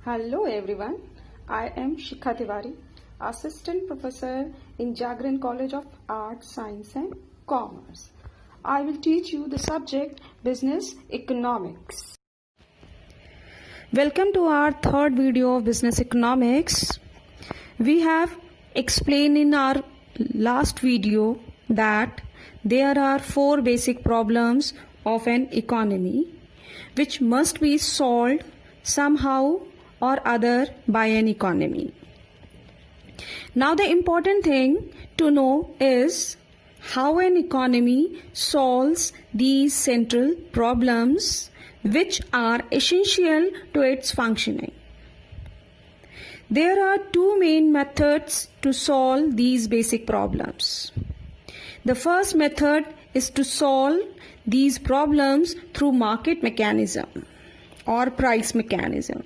Hello everyone, I am Shikha Tiwari, Assistant Professor in Jagran College of Arts, Science and Commerce. I will teach you the subject Business Economics. Welcome to our third video of Business Economics. We have explained in our last video that there are four basic problems of an economy which must be solved somehow or other by an economy. Now the important thing to know is how an economy solves these central problems which are essential to its functioning. There are two main methods to solve these basic problems. The first method is to solve these problems through market mechanism or price mechanism.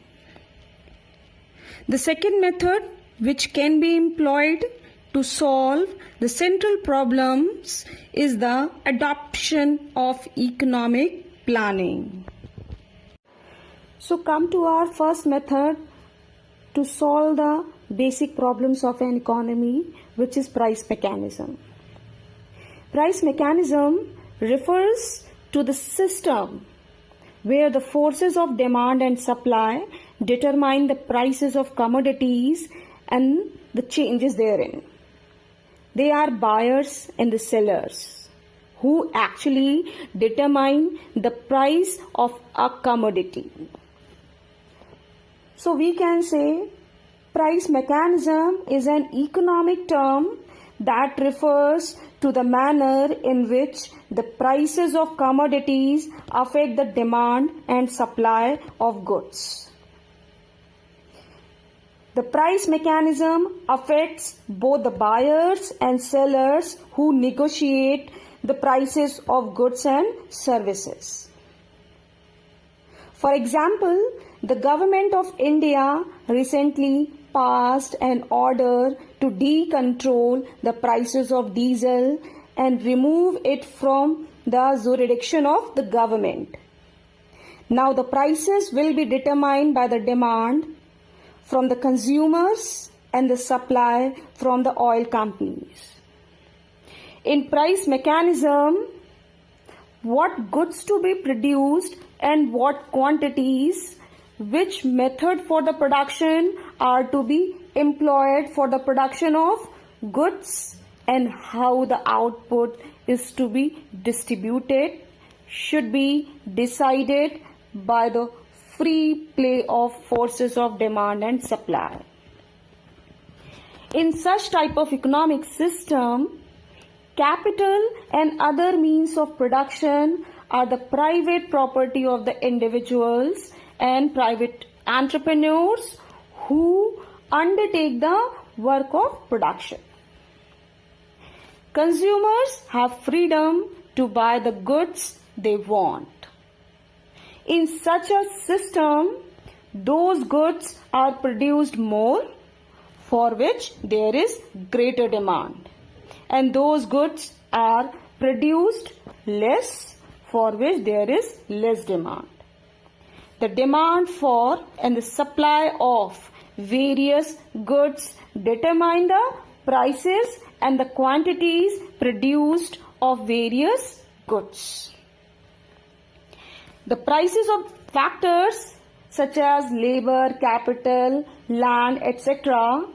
The second method, which can be employed to solve the central problems, is the adoption of economic planning. So come to our first method to solve the basic problems of an economy, which is price mechanism. Price mechanism refers to the system where the forces of demand and supply determine the prices of commodities and the changes therein. They are buyers and the sellers who actually determine the price of a commodity. So we can say price mechanism is an economic term that refers to the manner in which the prices of commodities affect the demand and supply of goods. The price mechanism affects both the buyers and sellers who negotiate the prices of goods and services. For example, the government of India recently passed an order to decontrol the prices of diesel and remove it from the jurisdiction of the government. Now the prices will be determined by the demand from the consumers and the supply from the oil companies. In price mechanism, what goods to be produced and what quantities, which method for the production are to be employed for the production of goods, and how the output is to be distributed should be decided by the free play of forces of demand and supply. In such type of economic system, capital and other means of production are the private property of the individuals and private entrepreneurs who undertake the work of production. Consumers have freedom to buy the goods they want. In such a system, those goods are produced more, for which there is greater demand, and those goods are produced less, for which there is less demand. The demand for and the supply of various goods determine the prices and the quantities produced of various goods. The prices of factors such as labor, capital, land, etc.,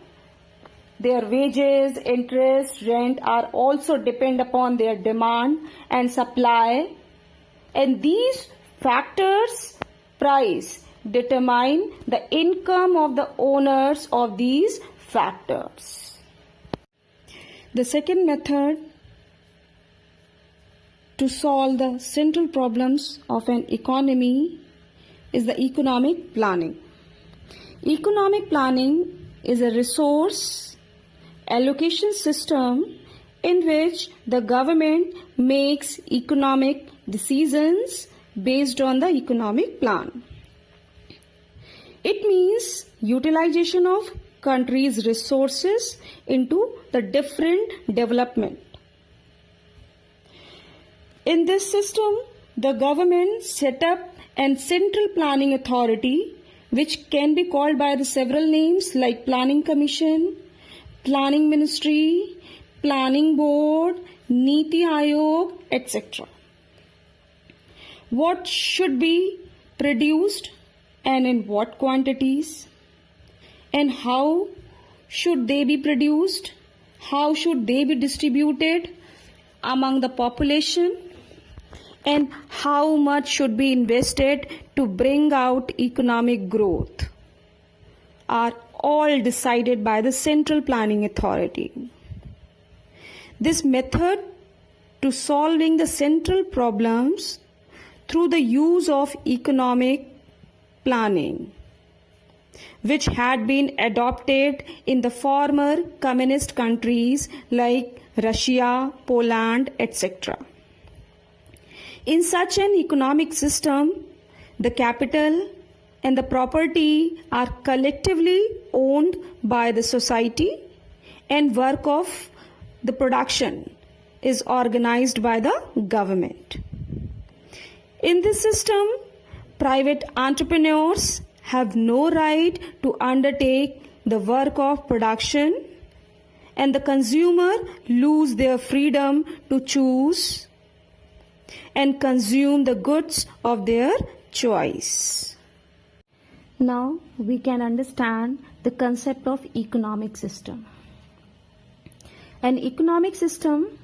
their wages, interest, rent are also depend upon their demand and supply, and these factors price determine the income of the owners of these factors. The second method to solve the central problems of an economy is the economic planning. Economic planning is a resource allocation system in which the government makes economic decisions based on the economic plan. It means utilization of country's resources into the different development. In this system, the government set up an central planning authority which can be called by the several names like Planning Commission, Planning Ministry, Planning Board, Niti Aayog, etc. What should be produced and in what quantities, and how should they be produced, how should they be distributed among the population, and how much should be invested to bring out economic growth are all decided by the Central Planning Authority. This method to solving the central problems through the use of economic planning, which had been adopted in the former communist countries like Russia, Poland, etc. In such an economic system, the capital and the property are collectively owned by the society, and work of the production is organized by the government. In this system, private entrepreneurs have no right to undertake the work of production, and the consumer lose their freedom to choose and consume the goods of their choice. Now we can understand the concept of economic system. An economic system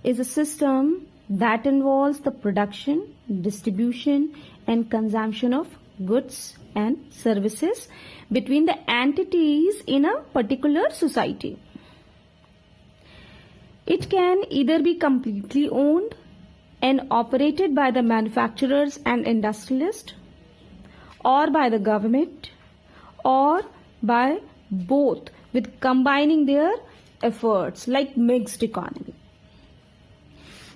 is a system that involves the production, distribution, and consumption of goods and services between the entities in a particular society. It can either be completely owned and operated by the manufacturers and industrialists, or by the government, or by both, with combining their efforts like mixed economy.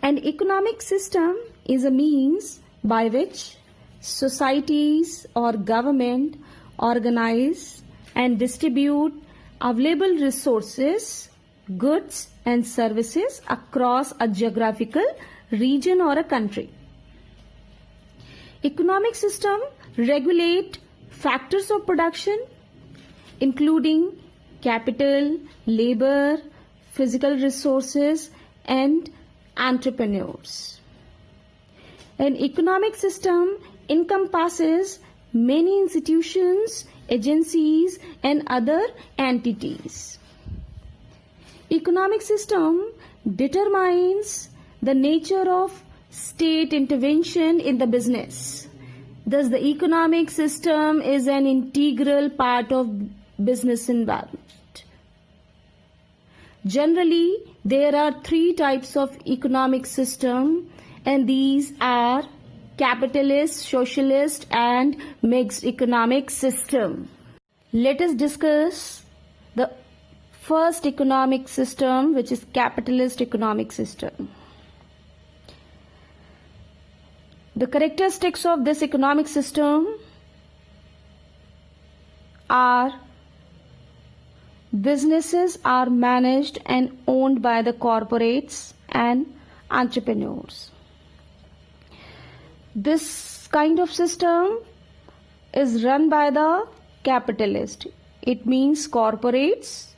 An economic system is a means by which societies or government organize and distribute available resources, goods and services across a geographical region or a country. Economic system regulate factors of production including capital, labor, physical resources and entrepreneurs. An economic system encompasses many institutions, agencies and other entities. Economic system determines the nature of state intervention in the business. Thus, the economic system is an integral part of business environment. Generally, there are three types of economic system, and these are capitalist, socialist and mixed economic system. Let us discuss the first economic system, which is capitalist economic system. The characteristics of this economic system are: businesses are managed and owned by the corporates and entrepreneurs. This kind of system is run by the capitalist. It means corporates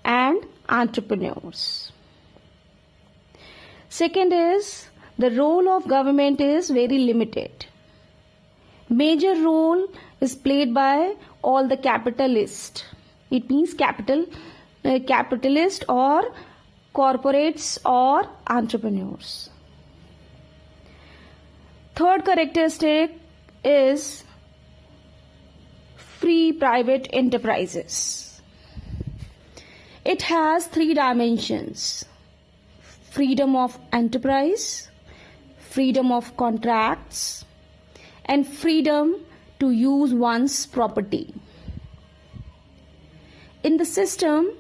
and entrepreneurs. Second is, the role of government is very limited. Major role is played by all the capitalists. It means capitalist or corporates or entrepreneurs. Third characteristic is free private enterprises. It has three dimensions: freedom of enterprise, freedom of contracts, and freedom to use one's property. In the system,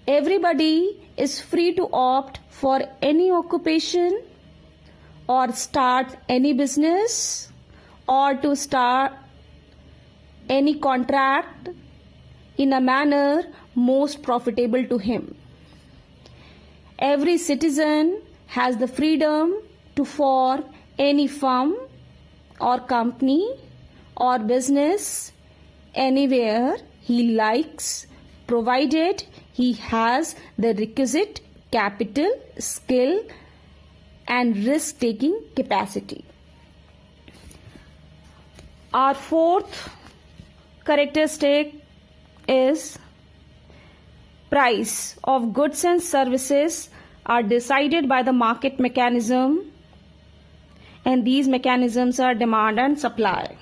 everybody is free to opt for any occupation or start any business or to start any contract in a manner most profitable to him. Every citizen has the freedom to form any firm or company or business anywhere he likes, provided he has the requisite capital, skill, and risk-taking capacity. Our fourth characteristic is price of goods and services are decided by the market mechanism, and these mechanisms are demand and supply.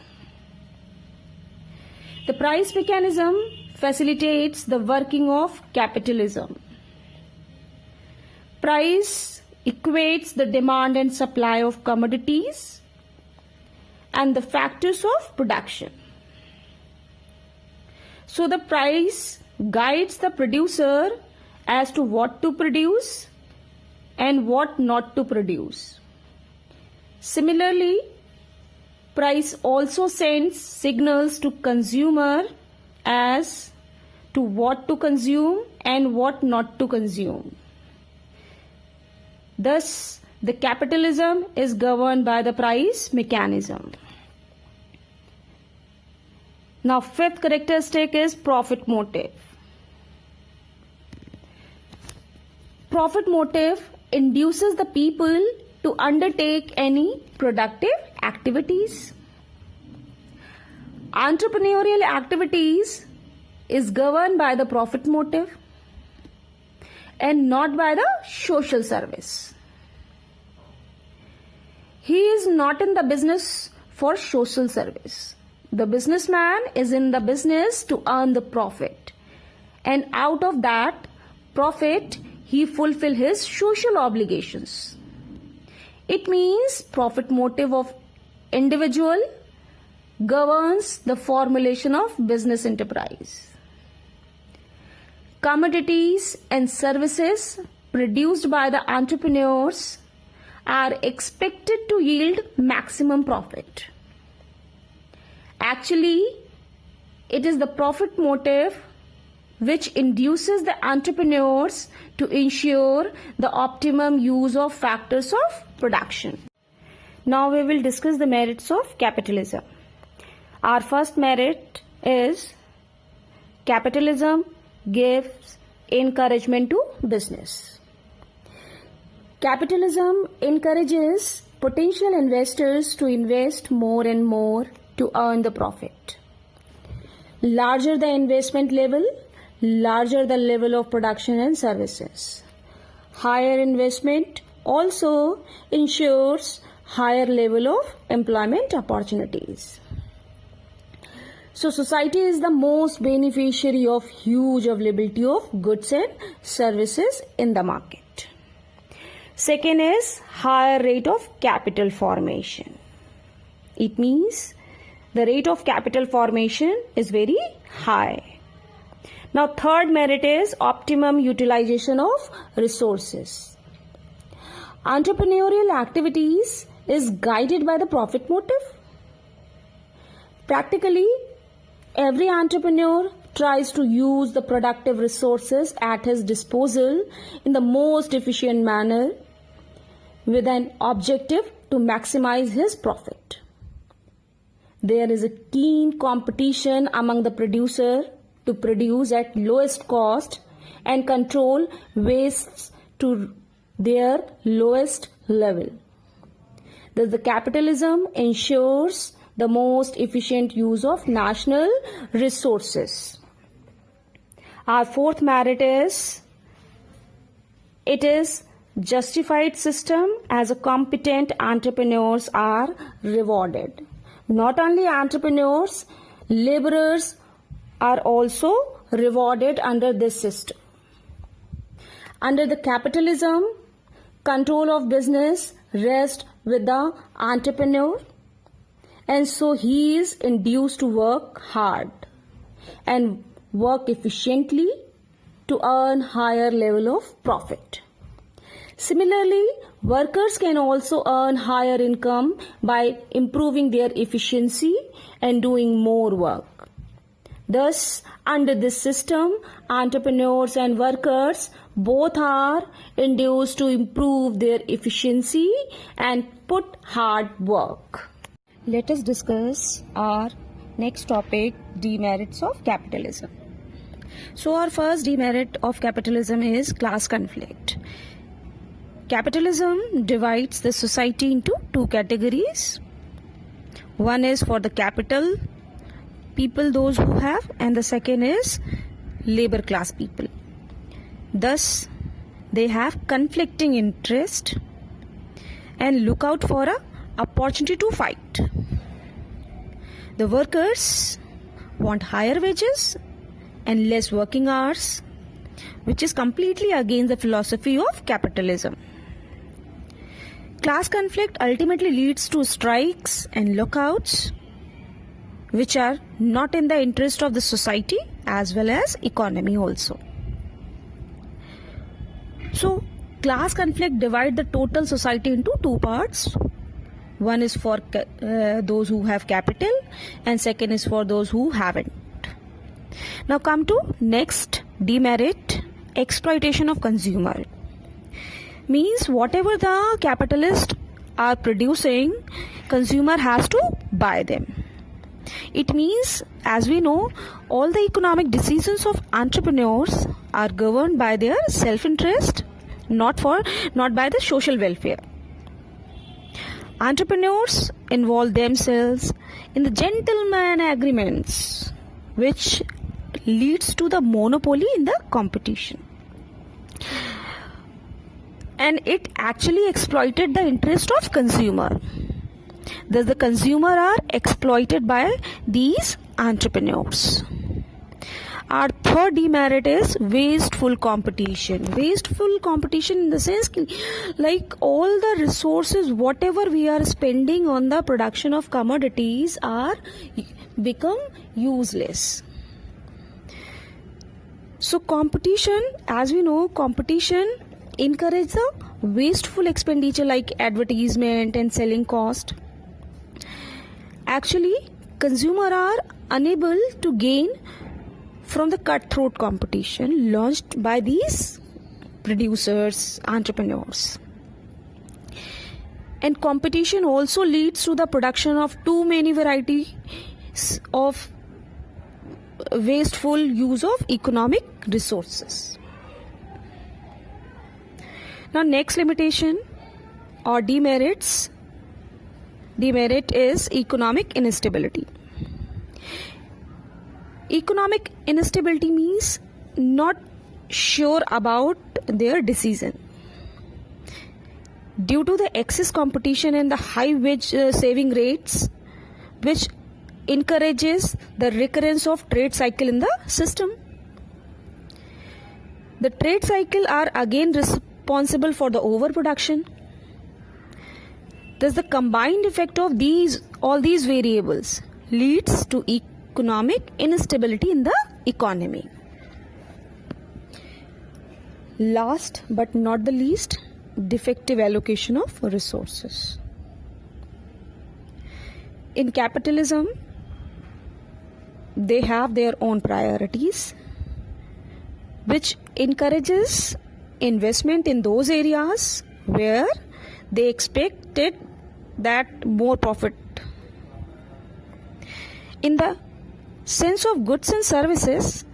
The price mechanism facilitates the working of capitalism. Price equates the demand and supply of commodities and the factors of production. So the price guides the producer as to what to produce and what not to produce. Similarly, price also sends signals to consumer as to what to consume and what not to consume. Thus, the capitalism is governed by the price mechanism. Now, fifth characteristic is profit motive. Profit motive induces the people to undertake any productive activities. Entrepreneurial activities is governed by the profit motive and not by the social service. He is not in the business for social service. The businessman is in the business to earn the profit, and out of that profit he fulfill his social obligations. It means profit motive of individual governs the formulation of business enterprise. Commodities and services produced by the entrepreneurs are expected to yield maximum profit. Actually, it is the profit motive which induces the entrepreneurs to ensure the optimum use of factors of production. Now we will discuss the merits of capitalism. Our first merit is capitalism gives encouragement to business. Capitalism encourages potential investors to invest more and more to earn the profit. Larger the investment level, larger the level of production and services. Higher investment also ensures higher level of employment opportunities. So society is the most beneficiary of huge availability of goods and services in the market. Second is higher rate of capital formation. It means the rate of capital formation is very high. Now third merit is optimum utilization of resources. Entrepreneurial activities is guided by the profit motive. Practically, every entrepreneur tries to use the productive resources at his disposal in the most efficient manner with an objective to maximize his profit. There is a keen competition among the producer to produce at lowest cost and control wastes to their lowest level. Thus, the capitalism ensures the most efficient use of national resources. Our fourth merit is it is justified system as a competent entrepreneurs are rewarded. Not only entrepreneurs, laborers are also rewarded under this system. Under the capitalism, control of business rests with the entrepreneur, and so he is induced to work hard and work efficiently to earn higher level of profit. Similarly, workers can also earn higher income by improving their efficiency and doing more work. Thus, under this system, entrepreneurs and workers both are induced to improve their efficiency and put hard work. Let us discuss our Next topic, demerits of capitalism. So our first demerit of capitalism is class conflict. Capitalism divides the society into two categories. One is for the capital people, those who have, and the second is labor class people. Thus, they have conflicting interest and look out for an opportunity to fight. The workers want higher wages and less working hours, which is completely against the philosophy of capitalism. Class conflict ultimately leads to strikes and lockouts, which are not in the interest of the society as well as economy also. So, class conflict divide the total society into two parts. One is for those who have capital and second is for those who haven't. Now come to next demerit, exploitation of consumer. Means whatever the capitalists are producing, consumer has to buy them. It means, as we know, all the economic decisions of entrepreneurs are governed by their self-interest, not by the social welfare. Entrepreneurs involve themselves in the gentleman agreements, which leads to the monopoly in the competition. And it actually exploited the interest of consumer. Thus the consumer are exploited by these entrepreneurs. Our third demerit is wasteful competition. Wasteful competition in the sense like all the resources whatever we are spending on the production of commodities are become useless. So competition, as we know, competition encourages the wasteful expenditure like advertisement and selling cost. Actually, consumers are unable to gain from the cutthroat competition launched by these producers, entrepreneurs. And competition also leads to the production of too many varieties of wasteful use of economic resources. Now next limitation or demerit is economic instability. Economic instability means not sure about their decision. Due to the excess competition and the high wage saving rates, which encourages the recurrence of trade cycle in the system. The trade cycle are again responsible for the overproduction. Thus the combined effect of all these variables leads to economic instability in the economy. Last but not the least, defective allocation of resources. In capitalism, they have their own priorities, which encourages investment in those areas where they expected that more profit. In the sense of goods and services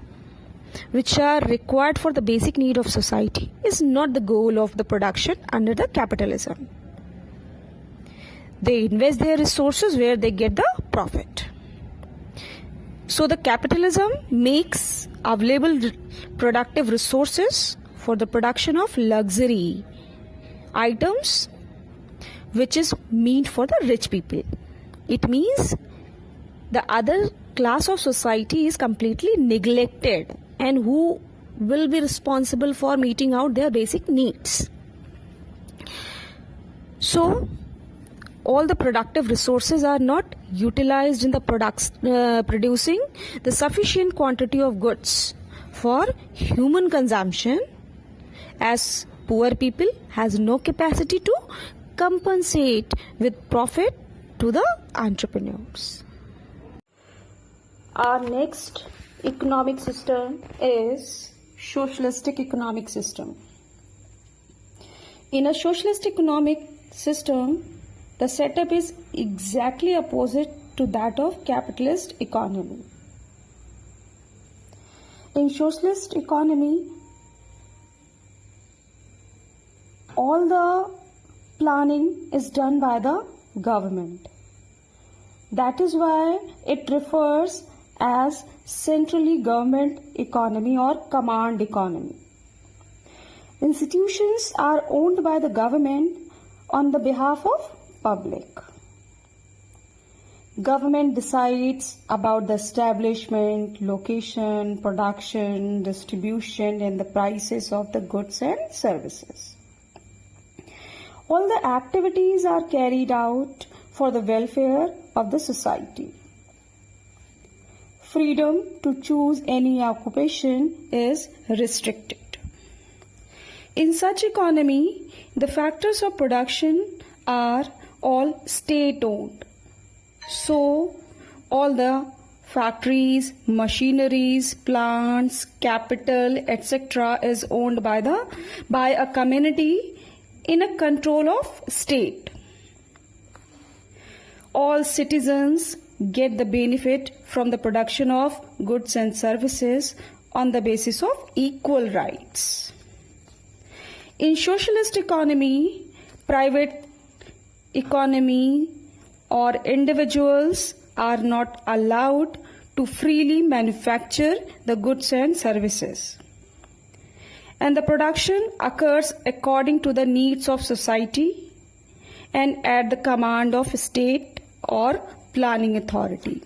which are required for the basic need of society is not the goal of the production under the capitalism. They invest their resources where they get the profit. So the capitalism makes available productive resources for the production of luxury items which is meant for the rich people. It means the other class of society is completely neglected and who will be responsible for meeting out their basic needs. So all the productive resources are not utilized in the producing the sufficient quantity of goods for human consumption, as poor people has no capacity to compensate with profit to the entrepreneurs. Our next economic system is socialistic economic system. In a socialist economic system, the setup is exactly opposite to that of capitalist economy. In socialist economy, all the planning is done by the government. That is why it refers as centrally government economy or command economy. Institutions are owned by the government on the behalf of public. Government decides about the establishment, location, production, distribution, and the prices of the goods and services. All the activities are carried out for the welfare of the society. Freedom to choose any occupation is restricted. In such economy, the factors of production are all state-owned. So, all the factories, machineries, plants, capital, etc. is owned by a community in a control of state. All citizens get the benefit from the production of goods and services on the basis of equal rights. In socialist economy, private economy or individuals are not allowed to freely manufacture the goods and services. And the production occurs according to the needs of society and at the command of state or planning authority.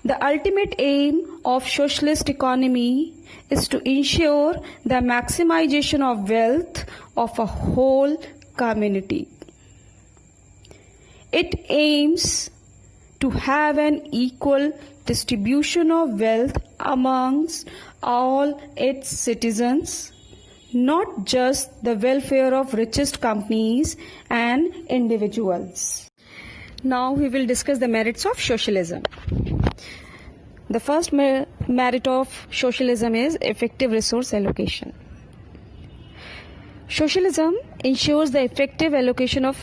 The ultimate aim of socialist economy is to ensure the maximization of wealth of a whole community. It aims to have an equal distribution of wealth amongst all its citizens, not just the welfare of richest companies and individuals. Now we will discuss the merits of socialism. The first merit of socialism is effective resource allocation. Socialism ensures the effective allocation of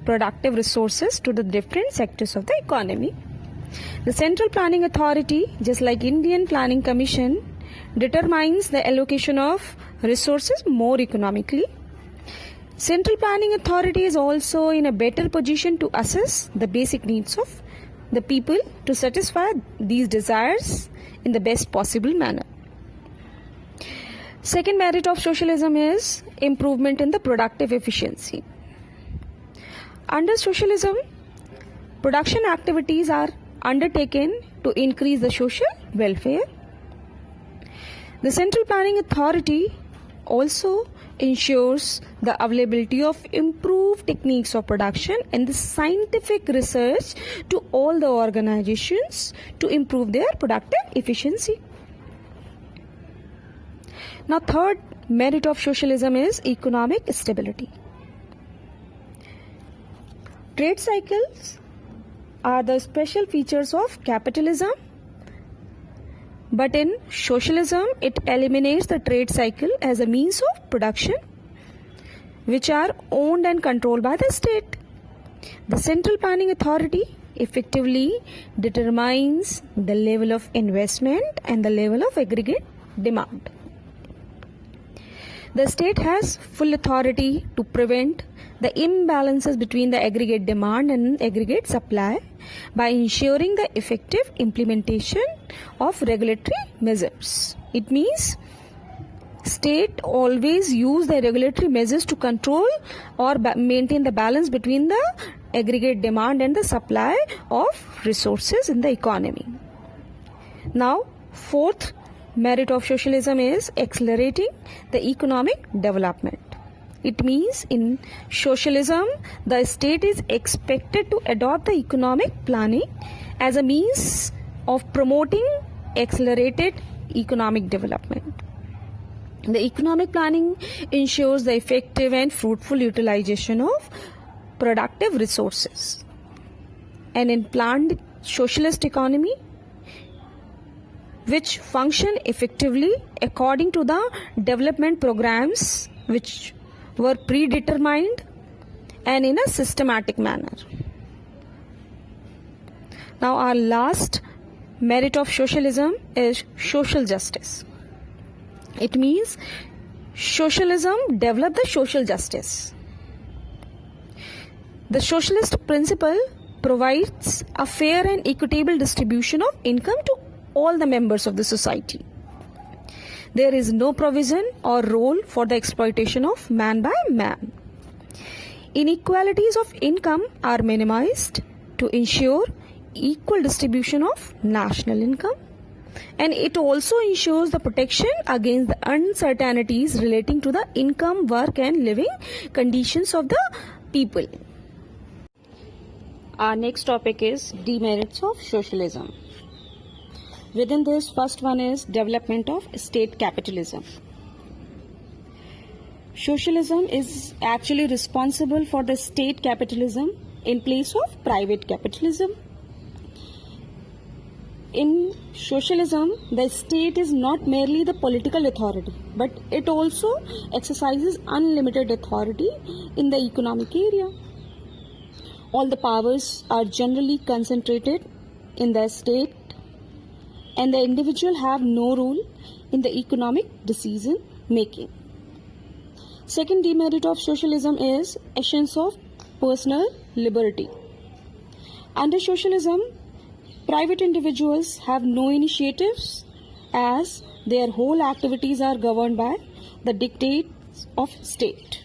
productive resources to the different sectors of the economy. The Central Planning Authority, just like Indian Planning Commission, determines the allocation of resources more economically. Central Planning Authority is also in a better position to assess the basic needs of the people to satisfy these desires in the best possible manner. Second merit of socialism is improvement in the productive efficiency. Under socialism, production activities are undertaken to increase the social welfare. The Central Planning Authority also ensures the availability of improved techniques of production and the scientific research to all the organizations to improve their productive efficiency. Now, third merit of socialism is economic stability. Trade cycles are the special features of capitalism, but in socialism, it eliminates the trade cycle as a means of production, which are owned and controlled by the state. The Central Planning Authority effectively determines the level of investment and the level of aggregate demand. The state has full authority to prevent the imbalances between the aggregate demand and aggregate supply by ensuring the effective implementation of regulatory measures. It means state always use the regulatory measures to control or maintain the balance between the aggregate demand and the supply of resources in the economy. Now, fourth merit of socialism is accelerating the economic development. It means in socialism, the state is expected to adopt the economic planning as a means of promoting accelerated economic development. The economic planning ensures the effective and fruitful utilization of productive resources. And in planned socialist economy, which function effectively according to the development programs which were predetermined and in a systematic manner. Now, our last merit of socialism is social justice. It means socialism developed the social justice. The socialist principle provides a fair and equitable distribution of income to all the members of the society. There is no provision or role for the exploitation of man by man. Inequalities of income are minimized to ensure equal distribution of national income, and it also ensures the protection against the uncertainties relating to the income, work and living conditions of the people. Our next topic is demerits of socialism. Within this, first one is development of state capitalism. Socialism is actually responsible for the state capitalism in place of private capitalism. In socialism, the state is not merely the political authority, but it also exercises unlimited authority in the economic area. All the powers are generally concentrated in the state, and the individual have no role in the economic decision making. Second demerit of socialism is essence of personal liberty. Under socialism, private individuals have no initiatives as their whole activities are governed by the dictates of state.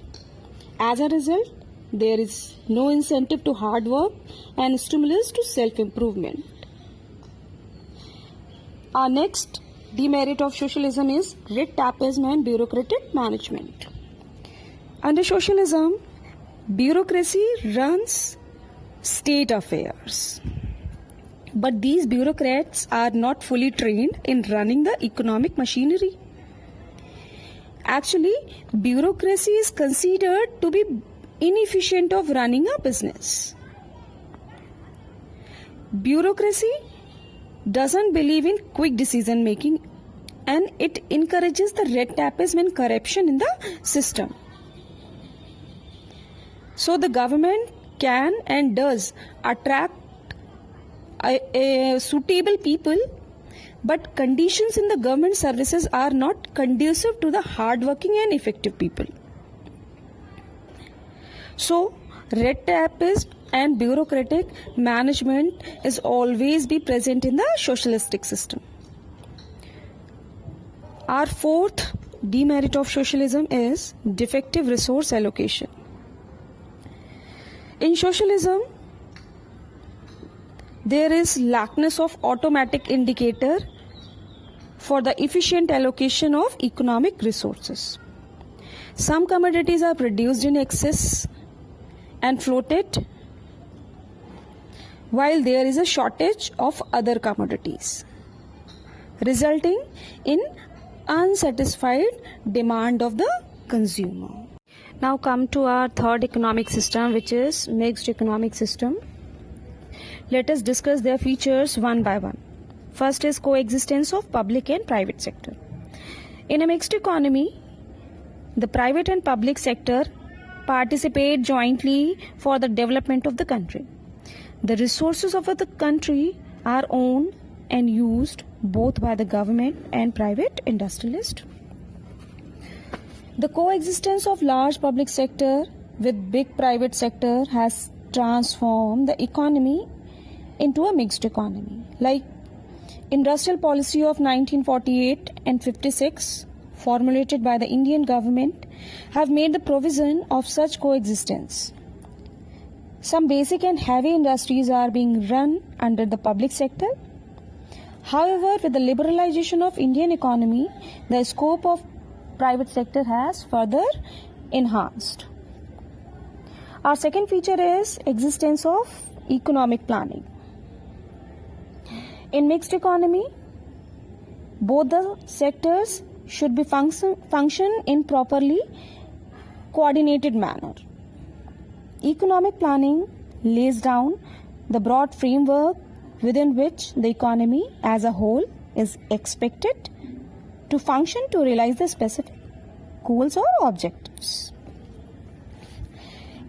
As a result, there is no incentive to hard work and stimulus to self-improvement. Our next demerit of socialism is red tapeism and bureaucratic management. Under socialism, bureaucracy runs state affairs. But these bureaucrats are not fully trained in running the economic machinery. Actually, bureaucracy is considered to be inefficient of running a business. Bureaucracy doesn't believe in quick decision making, and it encourages the red tapeism and corruption in the system. So the government can and does attract suitable people, but conditions in the government services are not conducive to the hardworking and effective people. So, red tapeism and bureaucratic management is always be present in the socialistic system. Our fourth demerit of socialism is defective resource allocation. In socialism, there is lackness of automatic indicator for the efficient allocation of economic resources. Some commodities are produced in excess and floated, while there is a shortage of other commodities, resulting in unsatisfied demand of the consumer. Now come to our third economic system, which is mixed economic system. Let us discuss their features one by one. First is coexistence of public and private sector. In a mixed economy, the private and public sector participate jointly for the development of the country. The resources of the country are owned and used both by the government and private industrialists. The coexistence of large public sector with big private sector has transformed the economy into a mixed economy. Like industrial policy of 1948 and 56 formulated by the Indian government have made the provision of such coexistence. Some basic and heavy industries are being run under the public sector. However, with the liberalization of Indian economy, the scope of private sector has further enhanced. Our second feature is existence of economic planning. In mixed economy, both the sectors should be function in properly coordinated manner. Economic planning lays down the broad framework within which the economy as a whole is expected to function to realize the specific goals or objectives.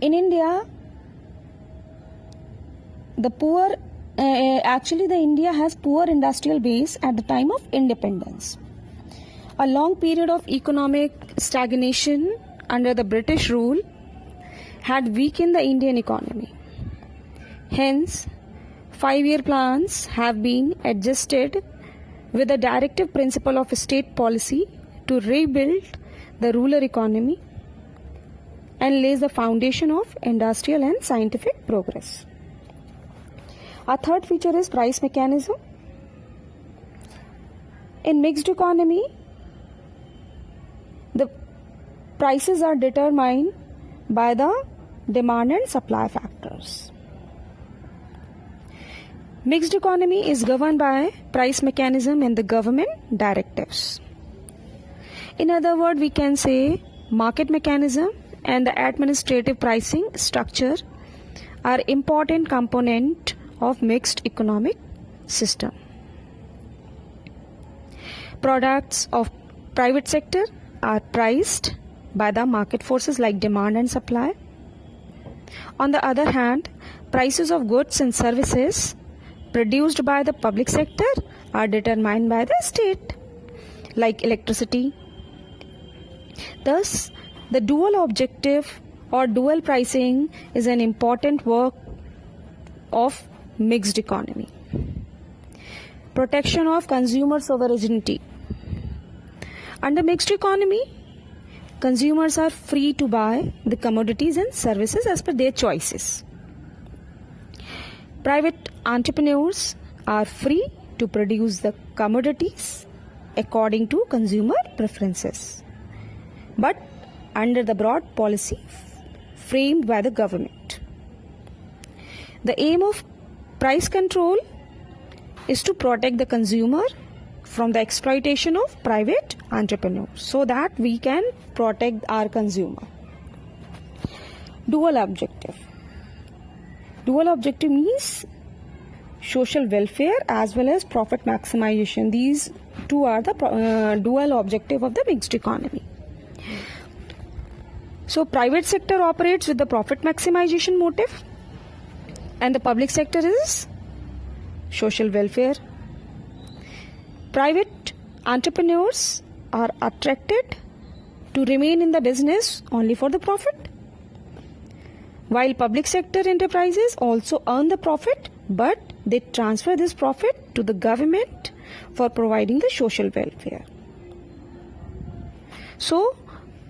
In India, the poor actually the India has poor industrial base at the time of independence. A long period of economic stagnation under the British rule had weakened the Indian economy. Hence, 5-year plans have been adjusted with the directive principle of state policy to rebuild the rural economy and lays the foundation of industrial and scientific progress. Our third feature is price mechanism. In mixed economy, the prices are determined by the demand and supply factors. Mixed economy is governed by price mechanism and the government directives. In other words, we can say market mechanism and the administrative pricing structure are important component of mixed economic system. Products of private sector are priced by the market forces like demand and supply. On the other hand, prices of goods and services produced by the public sector are determined by the state, like electricity. Thus, the dual objective or dual pricing is an important work of mixed economy. Protection of consumer sovereignty. Under mixed economy, consumers are free to buy the commodities and services as per their choices. Private entrepreneurs are free to produce the commodities according to consumer preferences, but under the broad policy framed by the government. The aim of price control is to protect the consumer from the exploitation of private entrepreneurs so that we can protect our consumer. Dual objective. Dual objective means social welfare as well as profit maximization. These two are the dual objective of the mixed economy. So private sector operates with the profit maximization motive and the public sector is social welfare. Private entrepreneurs are attracted to remain in the business only for the profit, while public sector enterprises also earn the profit, but they transfer this profit to the government for providing the social welfare. So,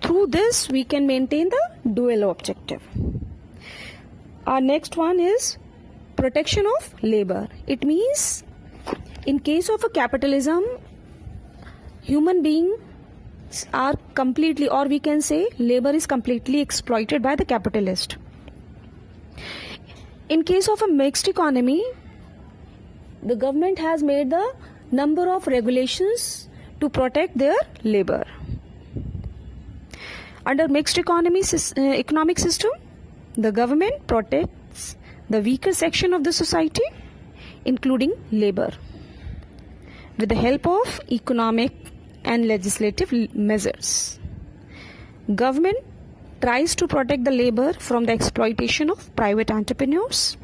through this we can maintain the dual objective. Our next one is protection of labor. It means in case of a capitalism, human beings are completely, or we can say labor is completely exploited by the capitalist. In case of a mixed economy, the government has made the number of regulations to protect their labor. Under mixed economic system, the government protects the weaker section of the society, including labor, with the help of economic and legislative measures. Government tries to protect the labor from the exploitation of private entrepreneurs.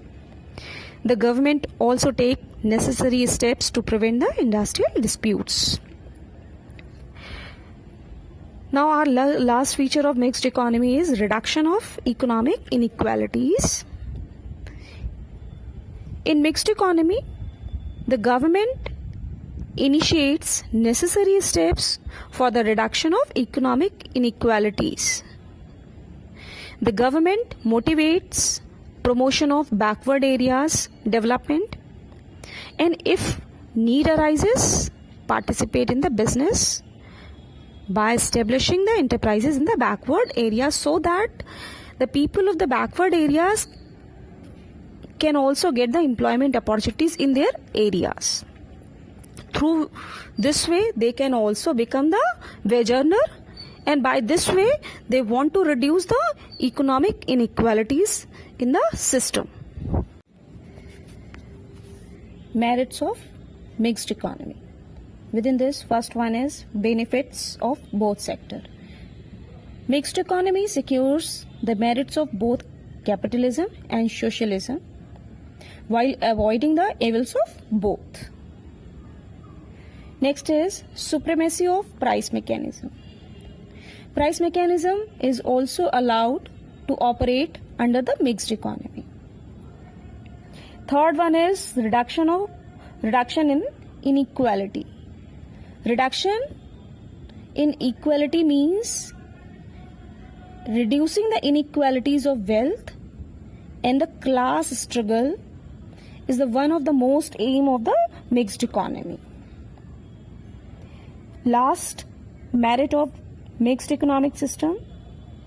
The government also takes necessary steps to prevent the industrial disputes. Now our last feature of mixed economy is reduction of economic inequalities. In mixed economy, the government initiates necessary steps for the reduction of economic inequalities. The government motivates promotion of backward areas development, and if need arises, participate in the business by establishing the enterprises in the backward areas so that the people of the backward areas can also get the employment opportunities in their areas. Through this way, they can also become the wage earner, and by this way, they want to reduce the economic inequalities in the system. Merits of mixed economy. Within this, first one is benefits of both sectors. Mixed economy secures the merits of both capitalism and socialism while avoiding the evils of both. Next is supremacy of price mechanism. Price mechanism is also allowed to operate under the mixed economy. Third one is reduction in inequality. Reduction in equality means reducing the inequalities of wealth and the class struggle is the one of the most aim of the mixed economy. Last merit of mixed economic system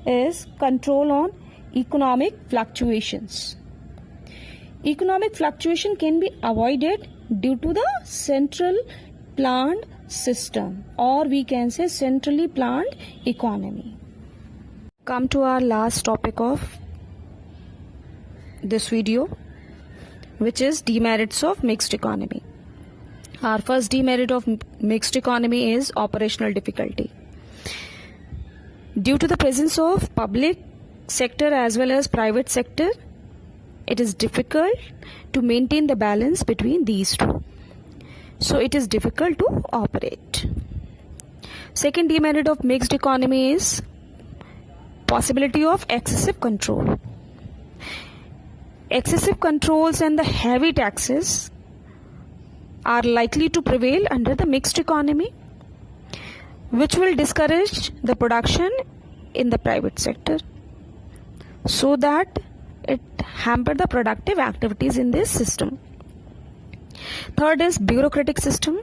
is control on economic fluctuations. Economic fluctuation can be avoided due to the central planned system, or we can say centrally planned economy. Come to our last topic of this video, which is demerits of mixed economy. Our first demerit of mixed economy is operational difficulty. Due to the presence of public sector as well as private sector, it is difficult to maintain the balance between these two. So it is difficult to operate. Second demerit of mixed economy is possibility of excessive control. Excessive controls and the heavy taxes are likely to prevail under the mixed economy, which will discourage the production in the private sector, so that it hamper the productive activities in this system. Third is bureaucratic system.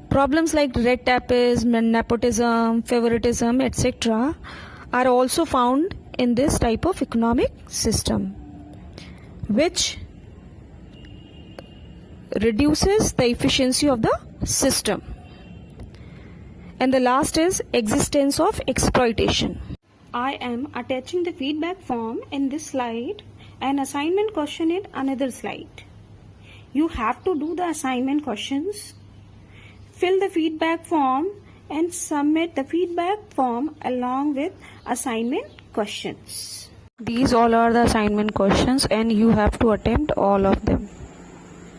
Problems like red tape, nepotism, favoritism, etc. are also found in this type of economic system, which reduces the efficiency of the system. And the last is existence of exploitation. I am attaching the feedback form in this slide and assignment question in another slide. You have to do the assignment questions, fill the feedback form and submit the feedback form along with assignment questions. These all are the assignment questions and you have to attempt all of them.